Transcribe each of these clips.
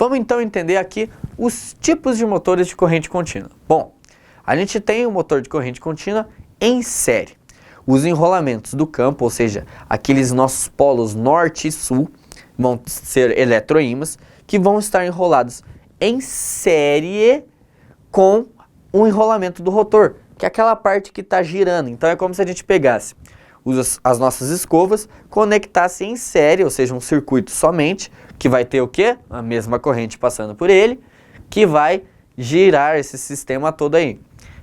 Vamos então entender aqui os tipos de motores de corrente contínua. Bom, a gente tem o motor de corrente contínua em série. Os enrolamentos do campo, ou seja, aqueles nossos polos norte e sul, vão ser eletroímãs que vão estar enrolados em série com o enrolamento do rotor, que é aquela parte que está girando. Então é como se a gente pegasse as nossas escovas, conectasse em série, ou seja, um circuito somente, que vai ter o quê? A mesma corrente passando por ele, que vai girar esse sistema todo aí.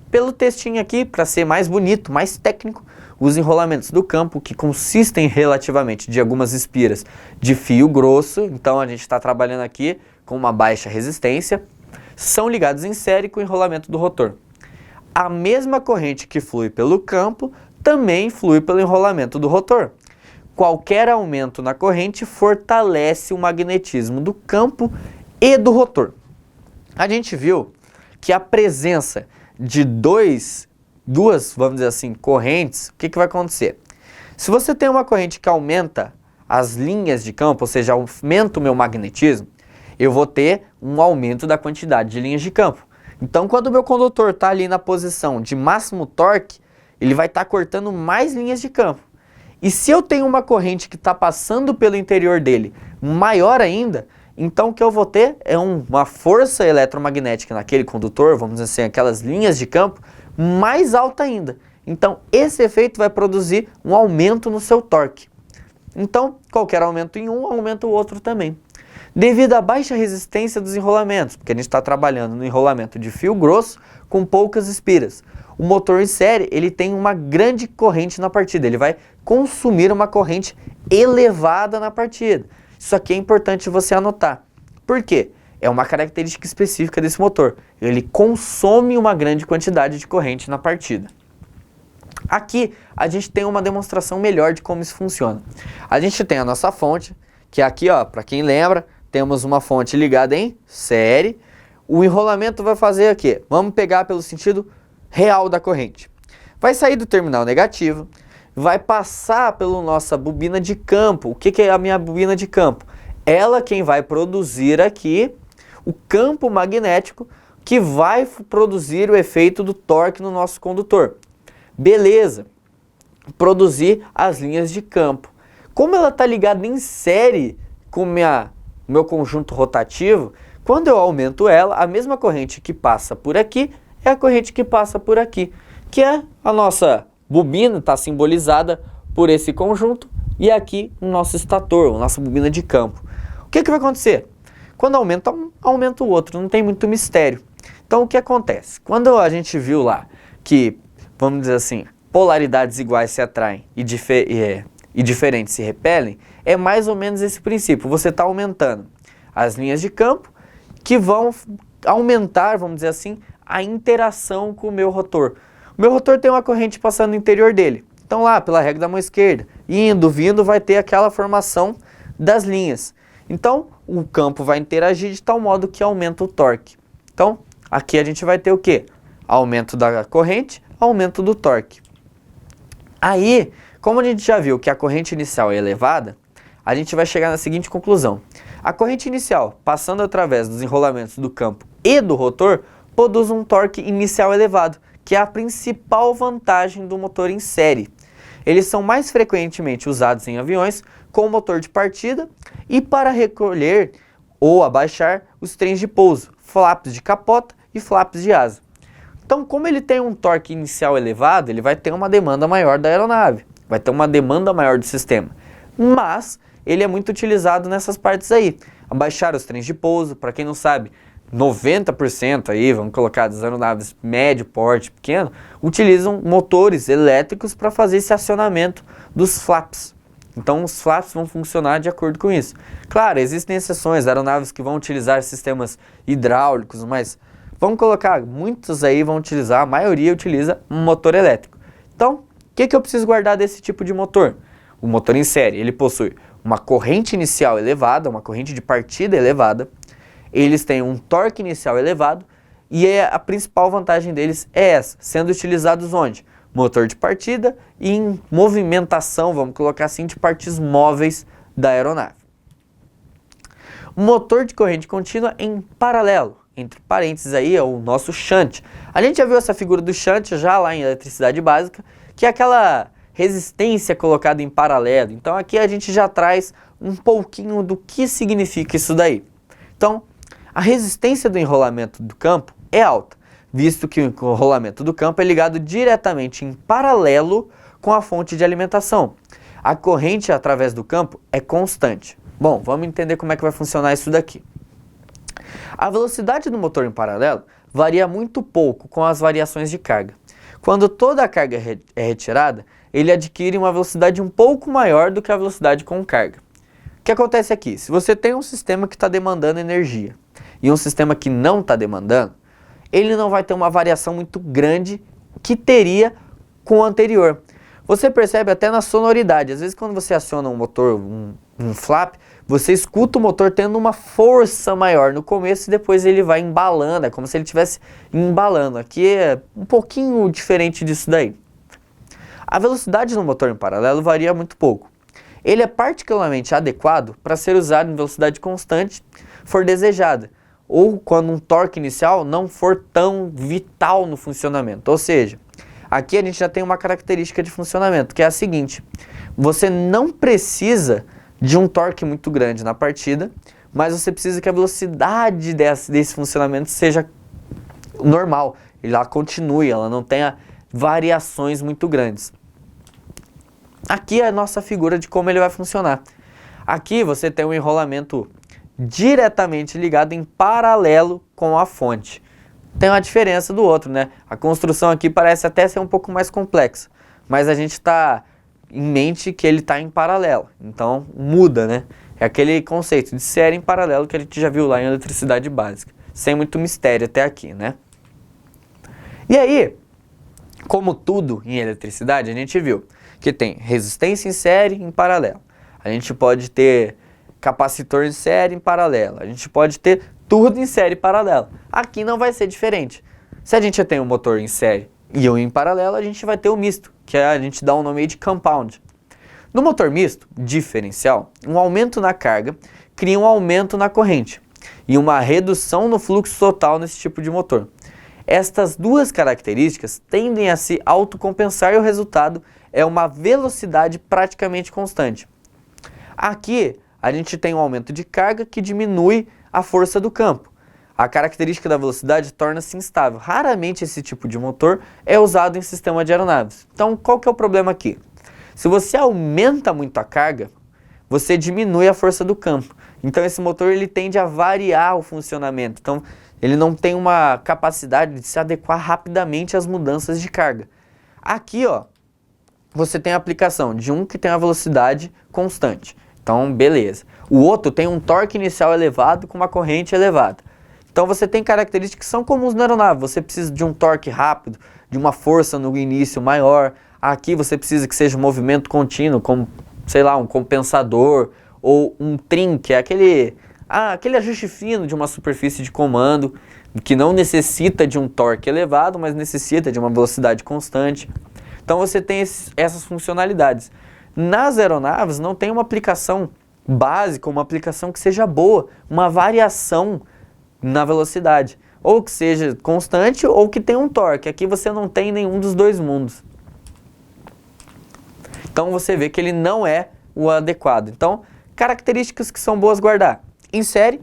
Pelo textinho aqui, para ser mais bonito, mais técnico, os enrolamentos do campo, que consistem relativamente de algumas espiras de fio grosso, então a gente está trabalhando aqui com uma baixa resistência, são ligados em série com o enrolamento do rotor. A mesma corrente que flui pelo campo também flui pelo enrolamento do rotor. Qualquer aumento na corrente fortalece o magnetismo do campo e do rotor. A gente viu que a presença de duas, vamos dizer assim, correntes, o que vai acontecer? Se você tem uma corrente que aumenta as linhas de campo, ou seja, aumenta o meu magnetismo, eu vou ter um aumento da quantidade de linhas de campo. Então, quando o meu condutor está ali na posição de máximo torque, ele vai estar cortando mais linhas de campo. E se eu tenho uma corrente que está passando pelo interior dele maior ainda, então o que eu vou ter é uma força eletromagnética naquele condutor, vamos dizer assim, aquelas linhas de campo, mais alta ainda. Então esse efeito vai produzir um aumento no seu torque. Então qualquer aumento em um, aumenta o outro também. Devido à baixa resistência dos enrolamentos, porque a gente está trabalhando no enrolamento de fio grosso com poucas espiras. O motor em série, ele tem uma grande corrente na partida, ele vai consumir uma corrente elevada na partida. Isso aqui é importante você anotar. Por quê? É uma característica específica desse motor. Ele consome uma grande quantidade de corrente na partida. Aqui a gente tem uma demonstração melhor de como isso funciona. A gente tem a nossa fonte, que é aqui, ó, para quem lembra, temos uma fonte ligada em série. O enrolamento vai fazer o quê? Vamos pegar pelo sentido real da corrente. Vai sair do terminal negativo, vai passar pela nossa bobina de campo. O que é a minha bobina de campo? Ela quem vai produzir aqui o campo magnético que vai produzir o efeito do torque no nosso condutor. Beleza, produzir as linhas de campo. Como ela está ligada em série com o meu conjunto rotativo, quando eu aumento ela, a mesma corrente que passa por aqui é a corrente que passa por aqui, que é a nossa bobina, está simbolizada por esse conjunto, e aqui o nosso estator, a nossa bobina de campo. O que vai acontecer? Quando aumenta um, aumenta o outro, não tem muito mistério. Então o que acontece? Quando a gente viu lá que, vamos dizer assim, polaridades iguais se atraem e diferentes se repelem, é mais ou menos esse princípio. Você está aumentando as linhas de campo que vão aumentar, vamos dizer assim, a interação com o meu rotor. O meu rotor tem uma corrente passando no interior dele. Então lá, pela regra da mão esquerda, indo, vindo, vai ter aquela formação das linhas. Então, o campo vai interagir de tal modo que aumenta o torque. Então, aqui a gente vai ter o quê? Aumento da corrente, aumento do torque. Aí, como a gente já viu que a corrente inicial é elevada, a gente vai chegar na seguinte conclusão. A corrente inicial, passando através dos enrolamentos do campo e do rotor, produz um torque inicial elevado, que é a principal vantagem do motor em série. Eles são mais frequentemente usados em aviões com motor de partida e para recolher ou abaixar os trens de pouso, flaps de capota e flaps de asa. Então, como ele tem um torque inicial elevado, ele vai ter uma demanda maior da aeronave, vai ter uma demanda maior do sistema. Mas ele é muito utilizado nessas partes aí. Abaixar os trens de pouso, para quem não sabe, 90% aí, vamos colocar, das aeronaves médio, porte, pequeno, utilizam motores elétricos para fazer esse acionamento dos flaps. Então os flaps vão funcionar de acordo com isso. Claro, existem exceções, aeronaves que vão utilizar sistemas hidráulicos, mas vamos colocar, muitos aí vão utilizar, a maioria utiliza um motor elétrico. Então, o que eu preciso guardar desse tipo de motor? O motor em série, ele possui uma corrente inicial elevada, uma corrente de partida elevada, eles têm um torque inicial elevado e a principal vantagem deles é essa, sendo utilizados onde? Motor de partida e em movimentação, vamos colocar assim, de partes móveis da aeronave. Um motor de corrente contínua em paralelo, entre parênteses aí é o nosso shunt. A gente já viu essa figura do shunt já lá em eletricidade básica, que é aquela resistência colocada em paralelo. Então aqui a gente já traz um pouquinho do que significa isso daí. Então, a resistência do enrolamento do campo é alta, visto que o enrolamento do campo é ligado diretamente em paralelo com a fonte de alimentação. A corrente através do campo é constante. Bom, vamos entender como é que vai funcionar isso daqui. A velocidade do motor em paralelo varia muito pouco com as variações de carga. Quando toda a carga é retirada, ele adquire uma velocidade um pouco maior do que a velocidade com carga. O que acontece aqui? Se você tem um sistema que está demandando energia e um sistema que não está demandando, ele não vai ter uma variação muito grande que teria com o anterior. Você percebe até na sonoridade. Às vezes quando você aciona um motor, um flap, você escuta o motor tendo uma força maior no começo e depois ele vai embalando. É como se ele estivesse embalando. Aqui é um pouquinho diferente disso daí. A velocidade do motor em paralelo varia muito pouco. Ele é particularmente adequado para ser usado em velocidade constante, for desejada, ou quando um torque inicial não for tão vital no funcionamento. Ou seja, aqui a gente já tem uma característica de funcionamento, que é a seguinte: você não precisa de um torque muito grande na partida, mas você precisa que a velocidade desse funcionamento seja normal, ela continue, ela não tenha variações muito grandes. Aqui é a nossa figura de como ele vai funcionar. Aqui você tem um enrolamento diretamente ligado em paralelo com a fonte. Tem uma diferença do outro, né? A construção aqui parece até ser um pouco mais complexa, mas a gente está em mente que ele está em paralelo, então muda, né? É aquele conceito de série em paralelo que a gente já viu lá em eletricidade básica, sem muito mistério até aqui, né? E aí, como tudo em eletricidade, a gente viu que tem resistência em série em paralelo. A gente pode ter capacitor em série em paralelo. A gente pode ter tudo em série paralelo. Aqui não vai ser diferente. Se a gente já tem um motor em série e um em paralelo, a gente vai ter o misto, que a gente dá um nome aí de compound. No motor misto, diferencial, um aumento na carga cria um aumento na corrente e uma redução no fluxo total nesse tipo de motor. Estas duas características tendem a se autocompensar e o resultado é uma velocidade praticamente constante. Aqui a gente tem um aumento de carga que diminui a força do campo. A característica da velocidade torna-se instável. Raramente esse tipo de motor é usado em sistema de aeronaves. Então qual que é o problema aqui? Se você aumenta muito a carga, você diminui a força do campo. Então esse motor ele tende a variar o funcionamento. Então ele não tem uma capacidade de se adequar rapidamente às mudanças de carga. Aqui, ó, você tem a aplicação de um que tem a velocidade constante. Então, beleza. O outro tem um torque inicial elevado com uma corrente elevada. Então você tem características que são comuns na aeronave. Você precisa de um torque rápido, de uma força no início maior. Aqui você precisa que seja um movimento contínuo, como, sei lá, um compensador ou um trim, que é aquele ajuste fino de uma superfície de comando, que não necessita de um torque elevado, mas necessita de uma velocidade constante. Então você tem essas funcionalidades. Nas aeronaves não tem uma aplicação básica, uma aplicação que seja boa, uma variação na velocidade, ou que seja constante ou que tenha um torque. Aqui você não tem nenhum dos dois mundos. Então você vê que ele não é o adequado. Então, características que são boas guardar. Em série,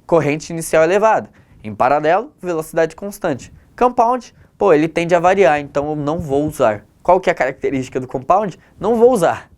corrente inicial elevada. Em paralelo, velocidade constante. Compound, ele tende a variar, então eu não vou usar. Qual que é a característica do compound? Não vou usar.